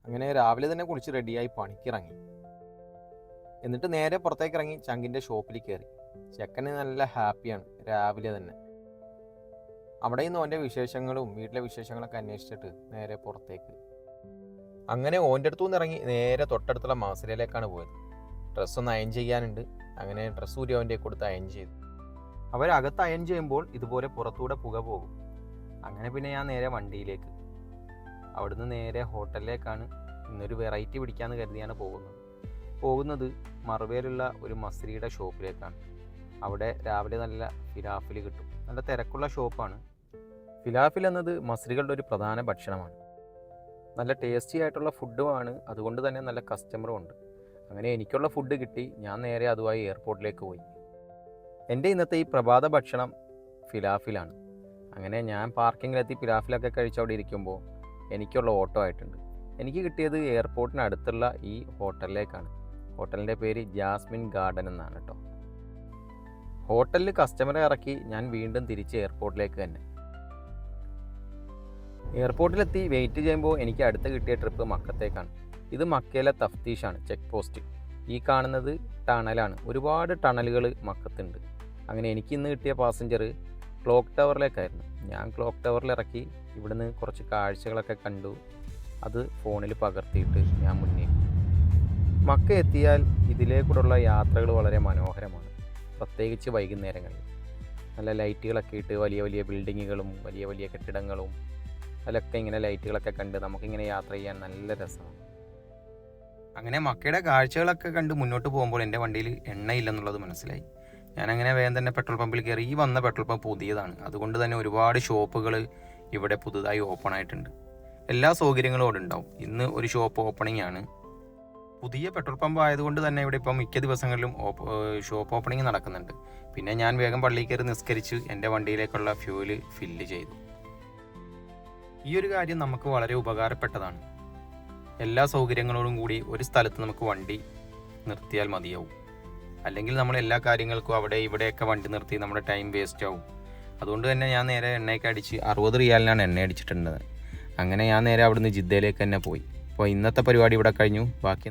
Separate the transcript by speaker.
Speaker 1: അങ്ങനെ രാവിലെ തന്നെ കുളിച്ച് റെഡിയായി പണിക്കിറങ്ങി. എന്നിട്ട് നേരെ പുറത്തേക്ക് ഇറങ്ങി ചങ്കിൻ്റെ ഷോപ്പിൽ കയറി. ചെക്കന് നല്ല ഹാപ്പിയാണ് രാവിലെ തന്നെ. അവിടെ നിന്ന് ഓൻ്റെ വിശേഷങ്ങളും വീട്ടിലെ വിശേഷങ്ങളൊക്കെ അന്വേഷിച്ചിട്ട് നേരെ പുറത്തേക്ക്. അങ്ങനെ ഓൻ്റെ അടുത്തു നിന്ന് ഇറങ്ങി നേരെ തൊട്ടടുത്തുള്ള മാസിലയിലേക്കാണ് പോയത്. ഡ്രസ്സൊന്ന് അയൺ ചെയ്യാനുണ്ട്. അങ്ങനെ ഡ്രസ്സ് ഊരി അവൻ്റെ കൊടുത്ത് അയൺ ചെയ്തു. അവരകത്ത് അയൺ ചെയ്യുമ്പോൾ ഇതുപോലെ പുറത്തൂടെ പുക പോകും. അങ്ങനെ പിന്നെ ഞാൻ നേരെ വണ്ടിയിലേക്ക്. അവിടുന്ന് നേരെ ഹോട്ടലിലേക്കാണ്. ഇന്നൊരു വെറൈറ്റി പിടിക്കാമെന്ന് കരുതിയാണ് പോകുന്നത് മറുവേലുള്ള ഒരു മസ്രിയുടെ ഷോപ്പിലേക്കാണ്. അവിടെ രാവിലെ നല്ല ഫിലാഫിൽ കിട്ടും. നല്ല തിരക്കുള്ള ഷോപ്പാണ്. ഫിലാഫിൽ എന്നത് മസ്രികളുടെ ഒരു പ്രധാന ഭക്ഷണമാണ്. നല്ല ടേസ്റ്റി ആയിട്ടുള്ള ഫുഡുമാണ്. അതുകൊണ്ട് തന്നെ നല്ല കസ്റ്റമറും ഉണ്ട്. അങ്ങനെ എനിക്കുള്ള ഫുഡ് കിട്ടി. ഞാൻ നേരെ അതുമായി എയർപോർട്ടിലേക്ക് പോയി. എൻ്റെ ഇന്നത്തെ ഈ പ്രഭാത ഭക്ഷണം ഫിലാഫിലാണ്. അങ്ങനെ ഞാൻ പാർക്കിങ്ങിലെത്തി ഫിലാഫിലൊക്കെ കഴിച്ച് അവിടെ ഇരിക്കുമ്പോൾ എനിക്കുള്ള ഓട്ടോ ആയിട്ടുണ്ട്. എനിക്ക് കിട്ടിയത് എയർപോർട്ടിനടുത്തുള്ള ഈ ഹോട്ടലിലേക്കാണ്. ഹോട്ടലിൻ്റെ പേര് ജാസ്മിൻ ഗാർഡൻ എന്നാണ് കേട്ടോ. ഹോട്ടലിൽ കസ്റ്റമറെ ഇറക്കി ഞാൻ വീണ്ടും തിരിച്ച് എയർപോർട്ടിലേക്ക് തന്നെ. എയർപോർട്ടിലെത്തി വെയിറ്റ് ചെയ്യുമ്പോൾ എനിക്ക് അടുത്ത് കിട്ടിയ ട്രിപ്പ് മക്കത്തേക്കാണ്. ഇത് മക്കയിലെ തഫ്തീഷാണ്, ചെക്ക് പോസ്റ്റ്. ഈ കാണുന്നത് ടണലാണ്. ഒരുപാട് ടണലുകൾ മക്കത്തുണ്ട്. അങ്ങനെ എനിക്ക് ഇന്ന് കിട്ടിയ പാസഞ്ചർ ക്ലോക്ക് ടവറിലേക്കായിരുന്നു. ഞാൻ ക്ലോക്ക് ടവറിൽ ഇറക്കി ഇവിടുന്ന് കുറച്ച് കാഴ്ചകളൊക്കെ കണ്ടു. അത് ഫോണിൽ പകർത്തിയിട്ട് ഞാൻ മുന്നേറി. മക്ക എത്തിയാൽ ഇതിലേക്കൂടെയുള്ള യാത്രകൾ വളരെ മനോഹരമാണ്. പ്രത്യേകിച്ച് വൈകുന്നേരങ്ങളിൽ നല്ല ലൈറ്റുകളൊക്കെ ഇട്ട് വലിയ വലിയ ബിൽഡിങ്ങുകളും വലിയ വലിയ കെട്ടിടങ്ങളും അതിലൊക്കെ ഇങ്ങനെ ലൈറ്റുകളൊക്കെ കണ്ട് നമുക്കിങ്ങനെ യാത്ര ചെയ്യാൻ നല്ല രസമാണ്. അങ്ങനെ മക്കയുടെ കാഴ്ചകളൊക്കെ കണ്ട് മുന്നോട്ട് പോകുമ്പോൾ എൻ്റെ വണ്ടിയിൽ എണ്ണയില്ലെന്നുള്ളത് മനസ്സിലായി. ഞാനങ്ങനെ വേഗം തന്നെ പെട്രോൾ പമ്പിൽ കയറി. ഈ വന്ന പെട്രോൾ പമ്പ് പുതിയതാണ്. അതുകൊണ്ട് തന്നെ ഒരുപാട് ഷോപ്പുകൾ ഇവിടെ പുതുതായി ഓപ്പൺ ആയിട്ടുണ്ട്. എല്ലാ സൗകര്യങ്ങളും അവിടെ ഉണ്ടാവും. ഇന്ന് ഒരു ഷോപ്പ് ഓപ്പണിംഗ് ആണ്. പുതിയ പെട്രോൾ പമ്പ് ആയതുകൊണ്ട് തന്നെ ഇവിടെ ഇപ്പം മിക്ക ദിവസങ്ങളിലും ഷോപ്പ് ഓപ്പണിംഗ് നടക്കുന്നുണ്ട്. പിന്നെ ഞാൻ വേഗം പള്ളിയിൽ കയറി നിസ്കരിച്ച് എൻ്റെ വണ്ടിയിലേക്കുള്ള ഫ്യൂല് ഫില്ല് ചെയ്തു. ഈ ഒരു കാര്യം നമുക്ക് വളരെ ഉപകാരപ്പെട്ടതാണ്. എല്ലാ സൗകര്യങ്ങളോടും കൂടി ഒരു സ്ഥലത്ത് നമുക്ക് വണ്ടി നിർത്തിയാൽ മതിയാവും. അല്ലെങ്കിൽ നമ്മൾ എല്ലാ കാര്യങ്ങൾക്കും അവിടെ ഇവിടെയൊക്കെ വണ്ടി നിർത്തി നമ്മുടെ ടൈം വേസ്റ്റ് ആവും. അതുകൊണ്ട് തന്നെ ഞാൻ നേരെ എണ്ണയൊക്കെ അടിച്ച് 60 റിയാലിനാണ് എണ്ണ അടിച്ചിട്ടുള്ളത്. അങ്ങനെ ഞാൻ നേരെ അവിടുന്ന് ജിദ്ദയിലേക്ക് തന്നെ പോയി. അപ്പോൾ ഇന്നത്തെ പരിപാടി ഇവിടെ കഴിഞ്ഞു. ബാക്കി